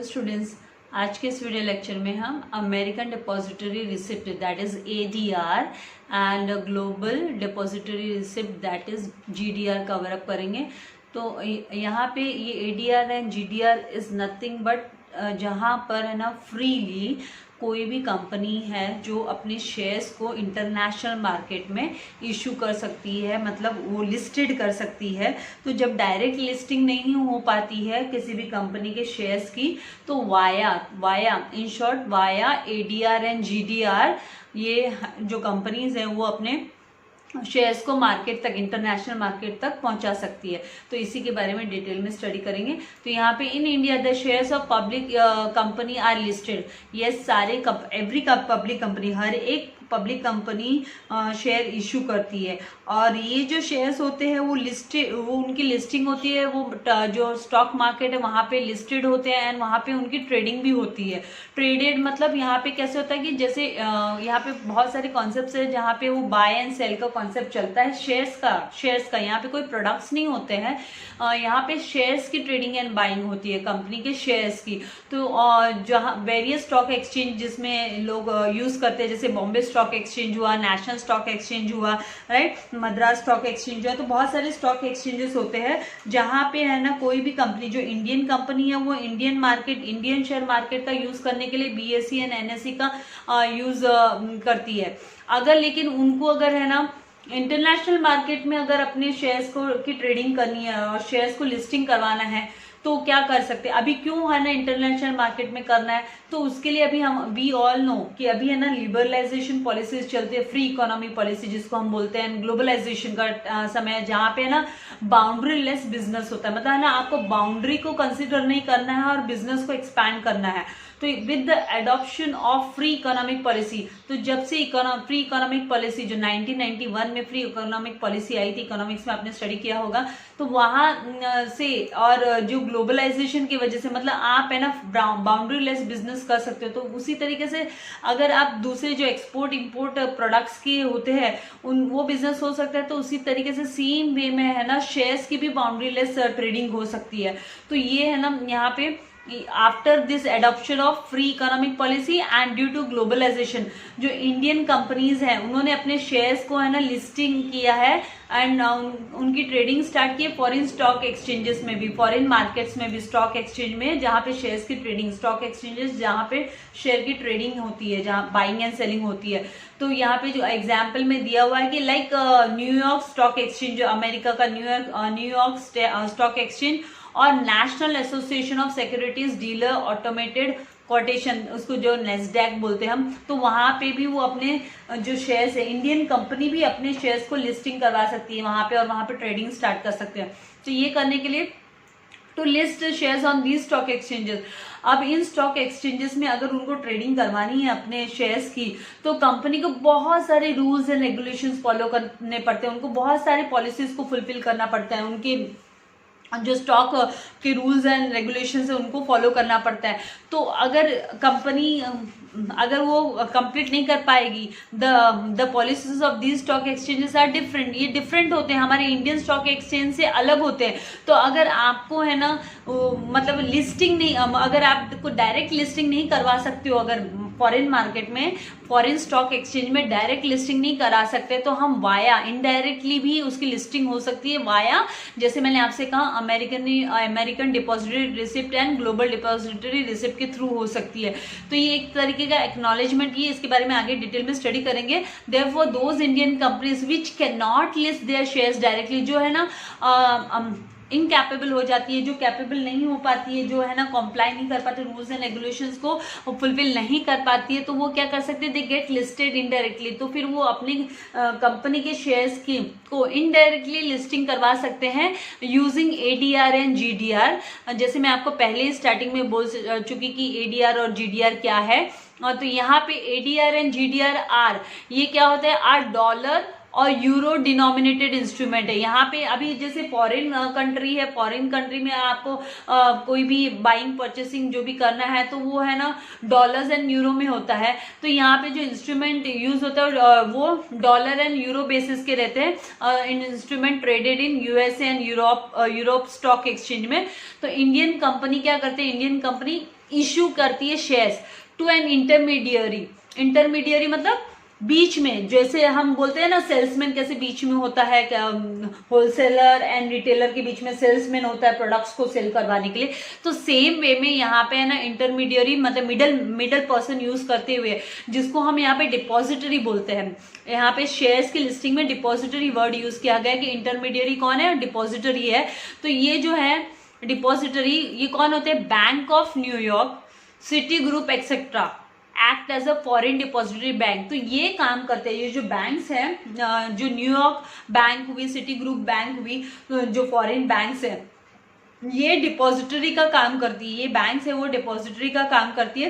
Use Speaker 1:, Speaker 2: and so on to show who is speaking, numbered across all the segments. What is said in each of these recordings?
Speaker 1: Students, आज के इस वीडियो लेक्चर में हम American depository receipt that is ADR and global depository receipt that is GDR cover up करेंगे। तो यहाँ पे ये ADR and GDR is nothing but जहाँ पर है ना फ्रीली कोई भी कंपनी है जो अपने शेयर्स को इंटरनेशनल मार्केट में इशू कर सकती है, मतलब वो लिस्टेड कर सकती है। तो जब डायरेक्ट लिस्टिंग नहीं हो पाती है किसी भी कंपनी के शेयर्स की, तो via in short via ADR and GDR ये जो कंपनीज हैं वो अपने शेयर्स को मार्केट तक, इंटरनेशनल मार्केट तक पहुंचा सकती है। तो इसी के बारे में डिटेल में स्टडी करेंगे। तो यहाँ पे in India the shares of public company are listed. Yes, सारे एवरी पब्लिक कंपनी, हर एक पब्लिक कंपनी शेयर इशू करती है। और ये जो शेयर्स होते हैं वो लिस्टेड, वो उनकी लिस्टिंग होती है, वो जो स्टॉक मार्केट है वहाँ पे लिस्टेड होते हैं एंड वहाँ पे उनकी ट्रेडिंग भी होती है। ट्रेडेड मतलब यहाँ पे कैसे होता है कि जैसे यहाँ पे बहुत सारे कॉन्सेप्ट्स है जहाँ पे वो बाय एंड सेल का कॉन्सेप्ट चलता है शेयर्स का। यहाँ पे कोई प्रोडक्ट्स नहीं होते हैं, यहाँ पे शेयर्स की ट्रेडिंग एंड बाइंग होती है कंपनी के शेयर्स की। तो जहाँ वेरियस स्टॉक एक्सचेंज जिसमें लोग यूज करते हैं, जैसे बॉम्बे स्टॉक एक्सचेंज हुआ, नेशनल स्टॉक एक्सचेंज हुआ, राइट, मद्रास स्टॉक एक्सचेंज हुआ। तो बहुत सारे स्टॉक एक्सचेंजेस होते हैं जहाँ पे है ना कोई भी कंपनी जो इंडियन कंपनी है वो Indian market, Indian share market का यूज करने के लिए बीएसई एंड एनएसई का यूज करती है। अगर लेकिन उनको अगर है ना इंटरनेशनल मार्केट में अगर अपने शेयर्स को की ट्रेडिंग करनी है और शेयर्स को लिस्टिंग करवाना है तो क्या कर सकते हैं। अभी क्यों है ना इंटरनेशनल मार्केट में करना है, तो उसके लिए अभी हम वी ऑल नो कि अभी है ना लिबरलाइजेशन पॉलिसीज चलती है, फ्री इकोनॉमी पॉलिसी जिसको हम बोलते हैं, ग्लोबलाइजेशन का समय है जहाँ पे ना बाउंड्री लेस बिजनेस होता है। मतलब है ना आपको बाउंड्री को कंसिडर नहीं करना है और बिजनेस को एक्सपैंड करना है। तो with the adoption of free economic policy, तो जब से फ्री इकोनॉमिक पॉलिसी जो 1991 में फ्री इकोनॉमिक पॉलिसी आई थी, इकोनॉमिक्स में आपने स्टडी किया होगा, तो वहां से और जो ग्लोबलाइजेशन की वजह से मतलब आप है ना बाउंड्री लेस बिजनेस कर सकते हो। तो उसी तरीके से अगर आप दूसरे जो एक्सपोर्ट इंपोर्ट प्रोडक्ट्स के होते हैं वो बिजनेस हो सकता है, तो उसी तरीके से सेम वे में है ना शेयर्स की भी बाउंड्री लेस ट्रेडिंग हो सकती है। तो ये है ना यहाँ पे after this adoption of free economic policy and due to globalisation जो इंडियन कंपनीज हैं उन्होंने अपने शेयर्स को है ना लिस्टिंग किया है एंड उनकी ट्रेडिंग स्टार्ट की है फॉरेन स्टॉक एक्सचेंजेस में भी, फॉरेन मार्केट्स में भी, स्टॉक एक्सचेंज में जहाँ पे शेयर्स की ट्रेडिंग, स्टॉक एक्सचेंजेस जहाँ पे शेयर की ट्रेडिंग होती है, जहाँ बाइंग एंड सेलिंग होती है। तो यहाँ पे जो एग्जाम्पल में दिया हुआ है कि लाइक न्यूयॉर्क स्टॉक एक्सचेंज जो अमेरिका का न्यूयॉर्क स्टॉक एक्सचेंज और national association of securities dealer automated quotation, उसको जो नेस्डैक बोलते हैं हम, तो वहां पे भी वो अपने जो शेयर्स है, इंडियन कंपनी भी अपने शेयर्स को लिस्टिंग करवा सकती है वहां पे और वहां पे ट्रेडिंग स्टार्ट कर सकते हैं। तो ये करने के लिए to list shares on these stock exchanges. अब इन स्टॉक एक्सचेंजेस में अगर उनको ट्रेडिंग करवानी है अपने शेयर्स की, तो कंपनी को बहुत सारे रूल्स एंड रेगुलेशंस फॉलो करने पड़ते हैं, उनको बहुत सारे पॉलिसीज को फुलफिल करना पड़ता है, उनके जो स्टॉक के रूल्स एंड रेगुलेशंस है उनको फॉलो करना पड़ता है। तो अगर कंपनी अगर वो कंप्लीट नहीं कर पाएगी, the policies of these stock exchanges are different, ये डिफरेंट होते हैं, हमारे इंडियन स्टॉक एक्सचेंज से अलग होते हैं। तो अगर आपको है ना मतलब लिस्टिंग नहीं, अगर आपको डायरेक्ट लिस्टिंग नहीं करवा सकते हो, अगर फॉरेन मार्केट में, फॉरेन स्टॉक एक्सचेंज में डायरेक्ट लिस्टिंग नहीं करा सकते, तो हम वाया इनडायरेक्टली भी उसकी लिस्टिंग हो सकती है। वाया जैसे मैंने आपसे कहा American depository receipt and global depository receipt के थ्रू हो सकती है। तो ये एक तरीके का एक्नॉलेजमेंट, ये इसके बारे में आगे डिटेल में स्टडी करेंगे। Therefore those Indian companies which can not list there shares directly, जो है ना इनकैपेबल हो जाती है, जो कैपेबल नहीं हो पाती है, जो है ना कॉम्प्लाई नहीं कर पाते रूल्स एंड रेगुलेशंस को फुलफिल नहीं कर पाती है, तो वो क्या कर सकते हैं, दे गेट लिस्टेड इनडायरेक्टली। तो फिर वो अपनी कंपनी के शेयर्स की को इनडायरेक्टली लिस्टिंग करवा सकते हैं यूजिंग एडीआर एंड जीडीआर। जैसे मैं आपको पहले ही स्टार्टिंग में बोल चुकी कि एडीआर और जीडीआर क्या है। तो यहाँ पे एडीआर एंड जीडीआर आर, ये क्या होता है, आर डॉलर और यूरो डिनोमिनेटेड इंस्ट्रूमेंट है। यहाँ पे अभी जैसे फॉरेन कंट्री है, फॉरेन कंट्री में आपको कोई भी बाइंग परचेसिंग जो भी करना है तो वो है ना डॉलर्स एंड यूरो में होता है। तो यहाँ पे जो इंस्ट्रूमेंट यूज होता है वो डॉलर एंड यूरो बेसिस के रहते हैं, instrument traded in USA and Europe stock exchange में। तो इंडियन कंपनी क्या करते हैं, इंडियन कंपनी इशू करती है shares to an intermediary. Intermediary मतलब बीच में, जैसे हम बोलते हैं ना सेल्समैन कैसे बीच में होता है, होलसेलर एंड रिटेलर के बीच में सेल्समैन होता है प्रोडक्ट्स को सेल करवाने के लिए, तो सेम वे में यहाँ पे है ना इंटरमीडियरी मतलब मिडल पर्सन यूज करते हुए, जिसको हम यहाँ पे डिपॉजिटरी बोलते हैं। यहाँ पे शेयर्स की लिस्टिंग में डिपॉजिटरी वर्ड यूज किया गया कि इंटरमीडियरी कौन है, डिपॉजिटरी है। तो ये जो है डिपॉजिटरी, ये कौन होते हैं, bank of New York, Citigroup etcetera act as a foreign depository bank. तो ये काम करते हैं, ये जो बैंक्स हैं, जो न्यूयॉर्क बैंक हुई, सिटी ग्रुप बैंक हुई, जो फॉरेन बैंक्स हैं, ये डिपॉजिटरी का काम करती है। ये बैंक्स है वो डिपॉजिटरी का काम करती है।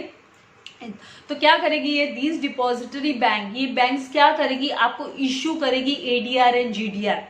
Speaker 1: तो क्या करेगी ये दीज डिपॉजिटरी बैंक, ये बैंक्स क्या करेगी, आपको इश्यू करेगी एडीआर एंड जीडीआर।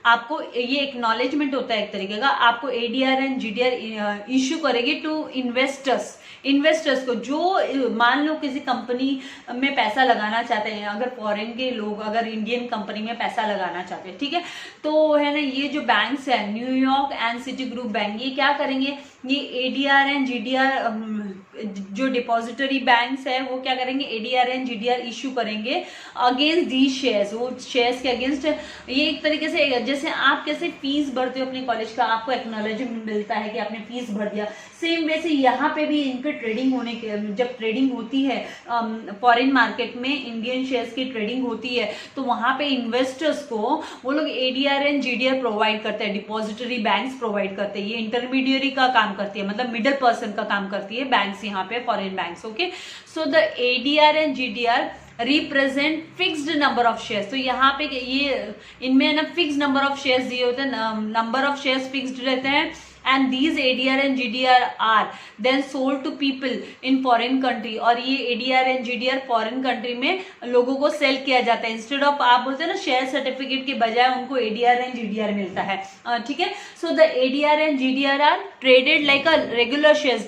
Speaker 1: आपको ये एक्नॉलेजमेंट होता है एक तरीके का, आपको एडीआर एंड जीडीआर इश्यू करेगी टू इन्वेस्टर्स को, जो मान लो किसी कंपनी में पैसा लगाना चाहते हैं, अगर फॉरेन के लोग अगर इंडियन कंपनी में पैसा लगाना चाहते हैं, ठीक है, तो है ना ये जो बैंक्स है New York and city group bank, ये क्या करेंगे, ये एडीआर एंड जीडीआर जो डिपॉजिटरी बैंक्स है वो क्या करेंगे, एडीआर एंड जीडीआर इश्यू करेंगे अगेंस्ट दी शेयर्स, वो शेयर्स के अगेंस्ट। ये एक तरीके से जैसे आप कैसे फीस भरते हो अपने कॉलेज का, आपको एक्नॉलेजमेंट मिलता है कि आपने फीस भर दिया, सेम वैसे यहाँ पे भी इनके ट्रेडिंग होने के, जब ट्रेडिंग होती है फॉरेन मार्केट में इंडियन शेयर्स की ट्रेडिंग होती है, तो वहां पे इन्वेस्टर्स को वो लोग एडीआर एंड जीडीआर प्रोवाइड करते हैं, डिपॉजिटरी बैंक्स प्रोवाइड करते हैं। ये इंटरमीडियरी का काम करती है, मतलब मिडिल पर्सन का काम करती है बैंक्स, यहाँ पे foreign banks. Okay, so the ADR and GDR represent fixed number of shares. तो यहाँ पे ये इनमें ना फिक्स नंबर ऑफ शेयर्स दिए होते हैं, नंबर ऑफ शेयर्स फिक्स्ड रहते हैं, and these ADR and GDR are then sold to people in foreign country. और ये ADR and GDR foreign country में लोगों को सेल किया जाता है। इंस्टेड ऑफ आप बोलते हैं ना शेयर सर्टिफिकेट के बजाय उनको एडीआर एंड जीडीआर मिलता है, ठीक है। So the ADR and GDR are traded like a regular shares,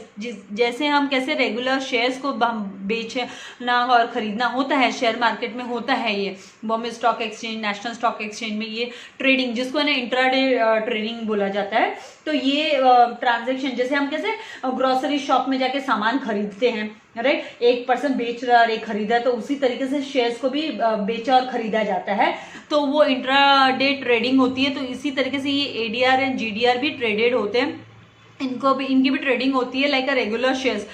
Speaker 1: जैसे हम कैसे रेगुलर शेयर्स को बेचना और खरीदना होता है शेयर मार्केट में होता है, ये Bombay stock exchange, national stock exchange में ये ट्रेडिंग, जिसको ना इंट्राडे ट्रेडिंग बोला जाता है। तो ये ट्रांजैक्शन जैसे हम कैसे ग्रोसरी शॉप में जाके सामान खरीदते हैं, राइट, एक पर्सन बेच रहा और एक खरीदा, तो उसी तरीके से शेयर्स को भी बेचा और खरीदा जाता है, तो वो इंट्राडे ट्रेडिंग होती है। तो इसी तरीके से ये एडीआर एंड जीडीआर भी ट्रेडेड होते हैं, इनकी भी ट्रेडिंग होती है लाइक अ रेगुलर शेयर्स।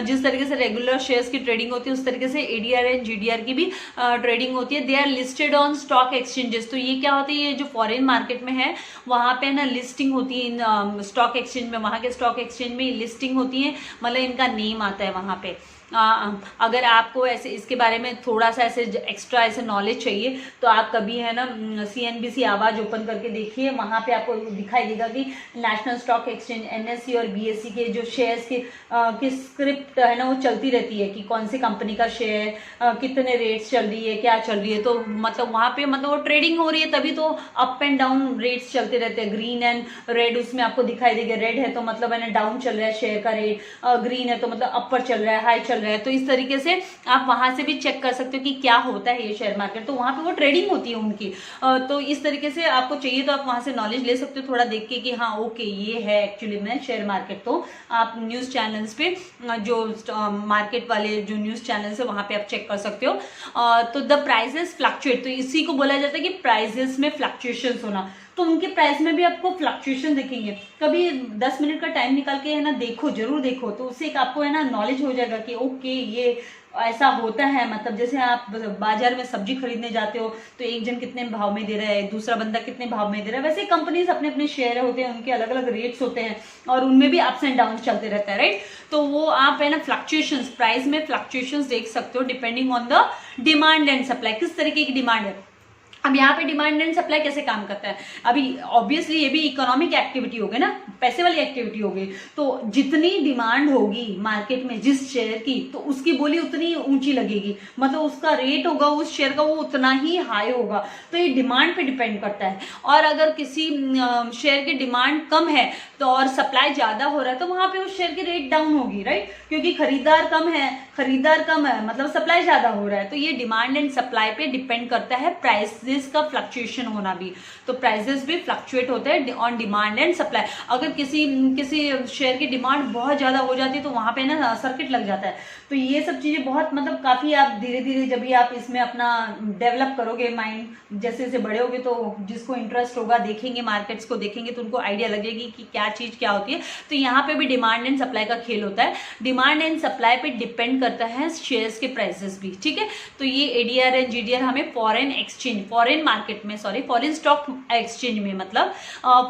Speaker 1: जिस तरीके से रेगुलर शेयर्स की ट्रेडिंग होती है उस तरीके से एडीआर एंड जीडीआर की भी ट्रेडिंग होती है। They are listed on stock exchanges. तो ये क्या होती है, ये जो फॉरेन मार्केट में है वहां पे ना लिस्टिंग होती है इन स्टॉक एक्सचेंज में, वहां के स्टॉक एक्सचेंज में लिस्टिंग होती है, मतलब इनका नेम आता है वहां पे। अगर आपको ऐसे इसके बारे में थोड़ा सा ऐसे एक्स्ट्रा ऐसे नॉलेज चाहिए तो आप कभी है ना CNBC आवाज ओपन करके देखिए, वहां पे आपको दिखाई देगा कि नेशनल स्टॉक एक्सचेंज NSE और BSE के जो शेयर्स की स्क्रिप्ट है ना वो चलती रहती है कि कौन सी कंपनी का शेयर कितने रेट्स चल रही है, क्या चल रही है। तो मतलब वहां पे मतलब वो ट्रेडिंग हो रही है तभी तो अप एंड डाउन रेट्स चलते रहते हैं। ग्रीन एंड रेड उसमें आपको दिखाई देगा, रेड है तो मतलब है ना डाउन चल रहा है शेयर का रेट, ग्रीन है तो मतलब अपर चल रहा है, हाई चल रहा है। तो इस तरीके से आप वहां से भी चेक कर सकते हो कि क्या होता है ये शेयर मार्केट, तो वहां पे वो ट्रेडिंग होती है उनकी। तो इस तरीके से आपको चाहिए तो आप वहां से नॉलेज ले सकते हो थोड़ा देख के कि हाँ ओके ये है एक्चुअली में शेयर मार्केट। तो आप न्यूज चैनल्स पे जो मार्केट वाले जो न्यूज चैनल्स है वहां पे आप चेक कर सकते हो। तो द प्राइसेस फ्लक्चुएट, तो इसी को बोला जाता है कि प्राइसेस में फ्लक्चुएशन होना। तो उनके प्राइस में भी आपको फ्लक्चुएशन दिखेंगे। कभी 10 मिनट का टाइम निकाल के है ना देखो, जरूर देखो, तो उससे आपको है ना नॉलेज हो जाएगा कि ओके ये ऐसा होता है। मतलब जैसे आप बाजार में सब्जी खरीदने जाते हो तो एक जन कितने भाव में दे रहा है, दूसरा बंदा कितने भाव में दे रहा है, वैसे कंपनीज अपने अपने शेयर होते हैं, उनके अलग अलग रेट्स होते हैं और उनमें भी अप्स एंड डाउन चलते रहता है, राइट। तो वो आप है ना फ्लक्चुएशंस, प्राइस में फ्लक्चुएशंस देख सकते हो depending on the demand and supply, किस तरीके की डिमांड है। अब यहाँ पे डिमांड एंड सप्लाई कैसे काम करता है, अभी ऑब्वियसली ये भी इकोनॉमिक एक्टिविटी हो गई ना, पैसे वाली एक्टिविटी हो गई। तो जितनी डिमांड होगी मार्केट में जिस शेयर की, तो उसकी बोली उतनी ऊंची लगेगी, मतलब उसका रेट होगा उस शेयर का वो उतना ही हाई होगा। तो ये डिमांड पे डिपेंड करता है। और अगर किसी शेयर की डिमांड कम है तो और सप्लाई ज्यादा हो रहा है तो वहां पे उस शेयर की रेट डाउन होगी, राइट, क्योंकि खरीदार कम है मतलब सप्लाई ज्यादा हो रहा है। तो ये डिमांड एंड सप्लाई पे डिपेंड करता है प्राइस प्राइसेस का फ्लक्चुएशन होना भी, तो प्राइसेस भी फ्लक्चुएट होते हैं ऑन डिमांड एंड सप्लाई। अगर किसी शेयर की डिमांड बहुत ज्यादा हो जाती है तो वहां पे ना सर्किट लग जाता है। तो ये सब चीजें बहुत मतलब काफी आप धीरे धीरे जब भी आप इसमें अपना डेवलप करोगे माइंड, जैसे जैसे बड़े होगे तो जिसको इंटरेस्ट होगा देखेंगे मार्केट्स को देखेंगे तो उनको आइडिया लगेगी कि क्या चीज क्या होती है। तो यहाँ पे भी डिमांड एंड सप्लाई का खेल होता है। डिमांड एंड सप्लाई पे डिपेंड करता है शेयर्स के प्राइसेस भी, ठीक है। तो ये एडीआर एंड जीडीआर हमें फॉरेन एक्सचेंज, फॉरेन मार्केट में, सॉरी फॉरेन स्टॉक एक्सचेंज में, मतलब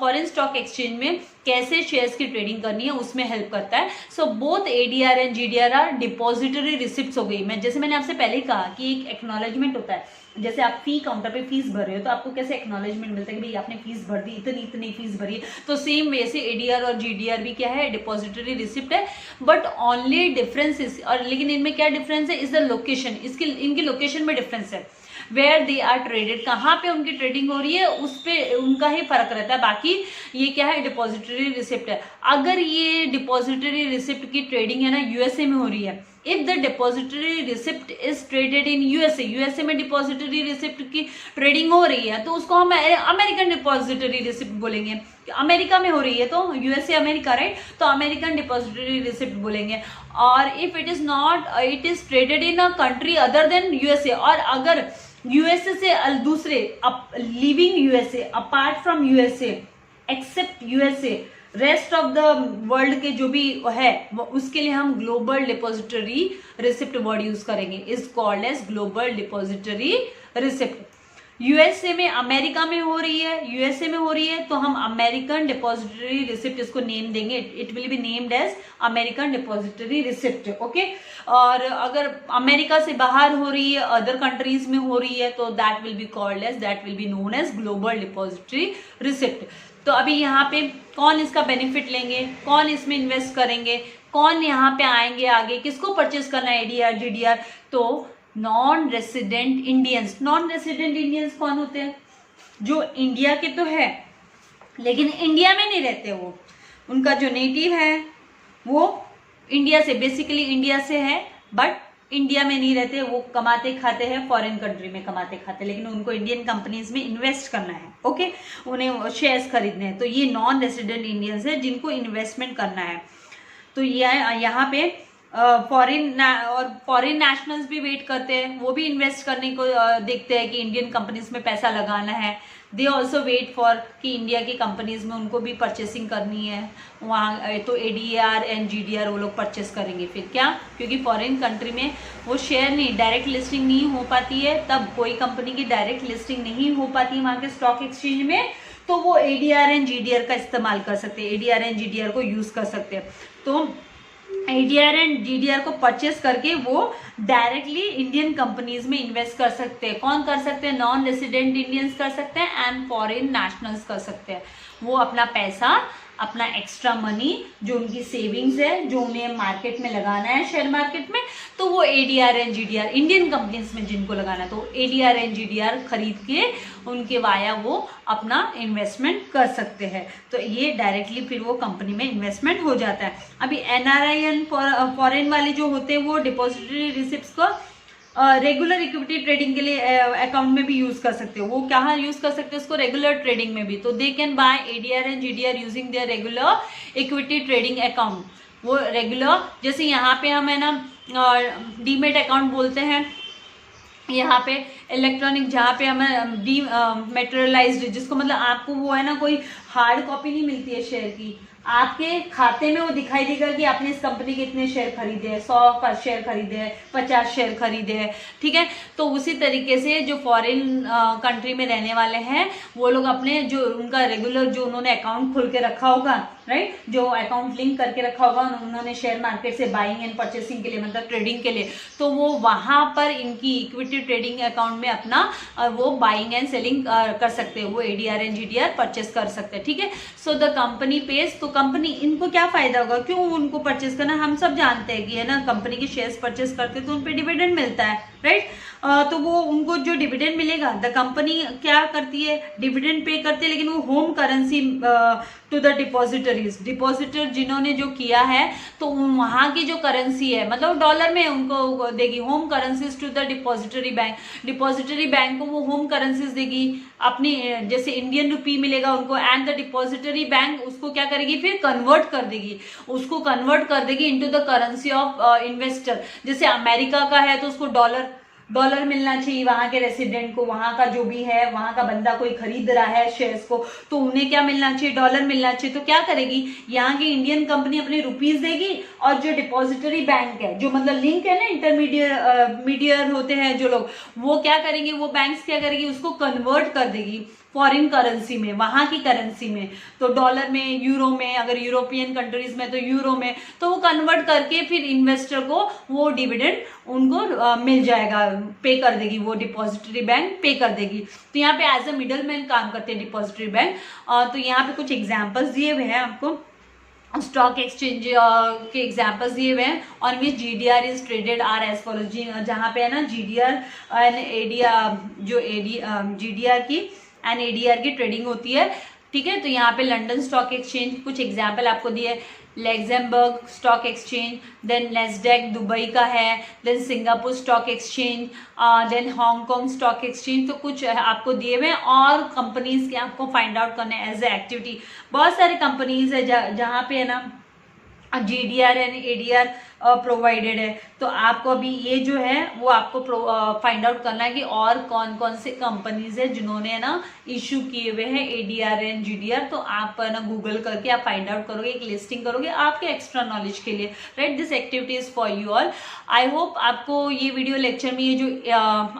Speaker 1: फॉरेन स्टॉक एक्सचेंज में कैसे शेयर्स की ट्रेडिंग करनी है उसमें हेल्प करता है। So both ADR and GDR are depository receipts हो गई। जैसे मैंने आपसे पहले कहा कि एक एक्नॉलेजमेंट होता है, जैसे आप फी काउंटर पे फीस भर रहे हो तो आपको कैसे एक्नॉलेजमेंट मिलता है कि भाई आपने फीस भर दी, इतनी इतनी फीस भरी है। तो सेम वैसे एडीआर और जीडीआर भी क्या है, डिपॉजिटरी रिसिप्ट है। बट ओनली डिफरेंस इज, और लेकिन इनमें क्या डिफरेंस है, इज द लोकेशन, इनकी लोकेशन में डिफरेंस है। वेयर दे आर ट्रेडेड, कहाँ पे उनकी ट्रेडिंग हो रही है उस पे उनका ही फर्क रहता है। बाकी ये क्या है, डिपॉजिटरी रिसिप्ट है। अगर ये डिपॉजिटरी रिसिप्ट की ट्रेडिंग है ना यूएसए में हो रही है, if the depository receipt is traded in USA, USA में डिपॉजिटरी रिसिप्ट की ट्रेडिंग हो रही है तो उसको हम अमेरिकन डिपॉजिटरी रिसिप्ट बोलेंगे। अमेरिका में हो रही है तो यूएसए अमेरिका, राइट, तो अमेरिकन डिपॉजिटरी रिसिप्ट बोलेंगे। और if it is not, it is traded in a country other than USA, और अगर यूएसए से दूसरे, leaving USA, apart from USA, except USA, rest of the world के जो भी है उसके लिए हम global depository receipt word use करेंगे, is called as global depository receipt. USA में, अमेरिका में हो रही है, यूएसए में हो रही है तो हम अमेरिकन डिपॉजिटरी रिसिप्ट इसको नेम देंगे, it will be named as American depository receipt, okay. और अगर अमेरिका से बाहर हो रही है, अदर कंट्रीज में हो रही है तो that will be called as, that will be known as global depository receipt. तो अभी यहाँ पे कौन इसका बेनिफिट लेंगे, कौन इसमें इन्वेस्ट करेंगे, कौन यहाँ पे आएंगे आगे, किसको परचेज करना है एडीआर जीडीआर, तो non resident Indians. Non resident Indians कौन होते हैं, जो इंडिया के तो है लेकिन इंडिया में नहीं रहते, वो उनका जो नेटिव है वो इंडिया से, बेसिकली इंडिया से है बट इंडिया में नहीं रहते, वो कमाते खाते हैं फॉरेन कंट्री में कमाते खाते, लेकिन उनको इंडियन कंपनीज में इन्वेस्ट करना है, ओके, उन्हें शेयर्स खरीदने हैं। तो ये नॉन रेसिडेंट इंडियंस है जिनको इन्वेस्टमेंट करना है। तो यहाँ पे फॉरेन और फॉरेन नेशनल्स भी वेट करते हैं, वो भी इन्वेस्ट करने को देखते हैं कि इंडियन कंपनीज में पैसा लगाना है। दे ऑल्सो वेट फॉर कि इंडिया की कंपनीज में उनको भी परचेसिंग करनी है वहाँ, तो एडीआर एंड जीडीआर वो लोग परचेस करेंगे। फिर क्या, क्योंकि फॉरेन कंट्री में वो शेयर नहीं, डायरेक्ट लिस्टिंग नहीं हो पाती है, तब कोई कंपनी की डायरेक्ट लिस्टिंग नहीं हो पाती है वहाँ के स्टॉक एक्सचेंज में, तो वो एडीआर एंड जीडीआर का इस्तेमाल कर सकते हैं, एडीआर एंड जीडीआर को यूज कर सकते हैं। तो एडीआर एंड जीडीआर को परचेस करके वो डायरेक्टली इंडियन कंपनीज में इन्वेस्ट कर सकते हैं। कौन कर सकते हैं, नॉन रेसिडेंट इंडियंस कर सकते हैं एंड फॉरेन नेशनल्स कर सकते हैं। वो अपना पैसा, अपना एक्स्ट्रा मनी जो उनकी सेविंग्स है, जो उन्हें मार्केट में लगाना है शेयर मार्केट में, तो वो ADR and GDR Indian companies में जिनको लगाना है तो एडीआर एंड जीडीआर खरीद के उनके वाया वो अपना इन्वेस्टमेंट कर सकते हैं। तो ये डायरेक्टली फिर वो कंपनी में इन्वेस्टमेंट हो जाता है। अभी एनआरआई एंड फॉरेन वाले जो होते हैं वो डिपॉजिटरी रिसिप्ट्स को रेगुलर इक्विटी ट्रेडिंग के लिए अकाउंट में भी यूज कर सकते हो। वो कहाँ यूज कर सकते हो उसको, रेगुलर ट्रेडिंग में भी। तो they can buy ADR and GDR using their regular equity trading account. वो रेगुलर, जैसे यहाँ पे हम है ना डीमेट अकाउंट बोलते हैं, यहाँ पे इलेक्ट्रॉनिक जहाँ पे हमें डीमेटेरियलाइज्ड, जिसको मतलब आपको वो है ना कोई हार्ड कॉपी नहीं मिलती है शेयर की, आपके खाते में वो दिखाई देगा कि आपने इस कंपनी के इतने शेयर खरीदे हैं, 100 शेयर खरीदे हैं, 50 शेयर खरीदे हैं, ठीक है। तो उसी तरीके से जो फॉरेन कंट्री में रहने वाले हैं वो लोग अपने जो उनका रेगुलर जो उन्होंने अकाउंट खोल के रखा होगा, राइट, जो अकाउंट लिंक करके रखा होगा उन्होंने शेयर मार्केट से बाइंग एंड परचेसिंग के लिए, मतलब ट्रेडिंग के लिए, तो वो वहां पर इनकी इक्विटी ट्रेडिंग अकाउंट में अपना वो बाइंग एंड सेलिंग कर सकते हैं, वो एडीआर एंड जीडीआर परचेस कर सकते हैं, ठीक है। सो द कंपनी पेज, तो कंपनी, इनको क्या फायदा होगा, क्यों उनको परचेस करना, हम सब जानते हैं कि है ना कंपनी के शेयर्स परचेस करते तो उन पे डिविडेंड मिलता है, राइट। तो वो उनको जो डिविडेंड मिलेगा, द कंपनी क्या करती है, डिविडेंड पे करती है, लेकिन वो home currency to the depositories, depositor जिन्होंने जो किया है तो वहां की जो करेंसी है मतलब डॉलर में उनको देगी। Home currencies to the depository bank, depository bank को वो होम करेंसीज देगी अपनी, जैसे इंडियन रुपी मिलेगा उनको, एंड द डिपॉजिटरी बैंक उसको क्या करेगी फिर कन्वर्ट कर देगी, उसको कन्वर्ट कर देगी into the currency of investor. जैसे अमेरिका का है तो उसको डॉलर मिलना चाहिए वहां के रेसिडेंट को, वहां का जो भी है वहां का बंदा कोई खरीद रहा है शेयर्स को तो उन्हें क्या मिलना चाहिए, डॉलर मिलना चाहिए। तो क्या करेगी यहाँ की इंडियन कंपनी अपनी रुपीज देगी और जो डिपॉजिटरी बैंक है जो मतलब लिंक है ना इंटरमीडिएट होते हैं जो लोग, वो क्या करेंगे, वो बैंक्स क्या करेगी उसको कन्वर्ट कर देगी फॉरेन करेंसी में, वहां की करेंसी में, तो डॉलर में, यूरो में, अगर यूरोपियन कंट्रीज में तो यूरो में, तो वो कन्वर्ट करके फिर इन्वेस्टर को वो डिविडेंड उनको मिल जाएगा, पे कर देगी वो डिपॉजिटरी बैंक पे कर देगी। तो यहाँ पे एज अ मिडल मैन काम करते हैं डिपॉजिटरी बैंक। तो यहाँ पे कुछ एग्जाम्पल्स दिए हुए हैं आपको, स्टॉक एक्सचेंज के एग्जाम्पल्स दिए हुए हैं on which GDR is traded are as follows, जहाँ पे है ना GDR एंड ADR, जो GDR की एंड ADR की ट्रेडिंग होती है, ठीक है। तो यहाँ पे लंदन स्टॉक एक्सचेंज, कुछ एग्जाम्पल आपको दिए, Luxembourg stock exchange, then Nasdaq Dubai का है, then Singapore stock exchange, then Hong Kong stock exchange. तो कुछ आपको दिए हुए और कंपनीज के आपको फाइंड आउट करने एज ए एक्टिविटी। बहुत सारे कंपनीज है जहाँ पे है ना GDR एंड ADR प्रोवाइडेड है, तो आपको अभी ये जो है वो आपको फाइंड आउट करना है कि और कौन कौन से कंपनीज है जिन्होंने ना इशू किए हुए हैं ADR एंड GDR। तो आप ना गूगल करके आप फाइंड आउट करोगे, एक लिस्टिंग करोगे आपके एक्स्ट्रा नॉलेज के लिए, right. This activity is for you all. I hope आपको ये वीडियो लेक्चर में ये जो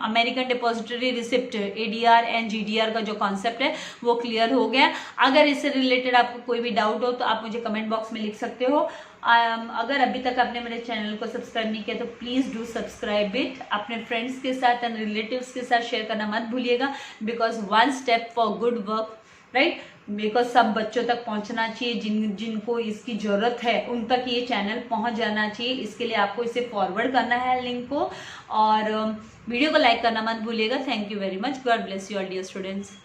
Speaker 1: American depository receipt ADR and GDR का जो कॉन्सेप्ट है वो क्लियर हो गया। अगर इससे रिलेटेड आपको कोई भी डाउट हो तो आप मुझे कमेंट बॉक्स में लिख सकते हो। अगर अभी तक आपने मेरे चैनल को सब्सक्राइब नहीं किया तो प्लीज़ डू सब्सक्राइब इट, अपने फ्रेंड्स के साथ एंड रिलेटिव्स के साथ शेयर करना मत भूलिएगा, because one step for good work, right. Because सब बच्चों तक पहुंचना चाहिए, जिनको इसकी ज़रूरत है उन तक ये चैनल पहुंच जाना चाहिए। इसके लिए आपको इसे फॉरवर्ड करना है लिंक को, और वीडियो को लाइक करना मत भूलिएगा। Thank you very much, God bless you all dear students.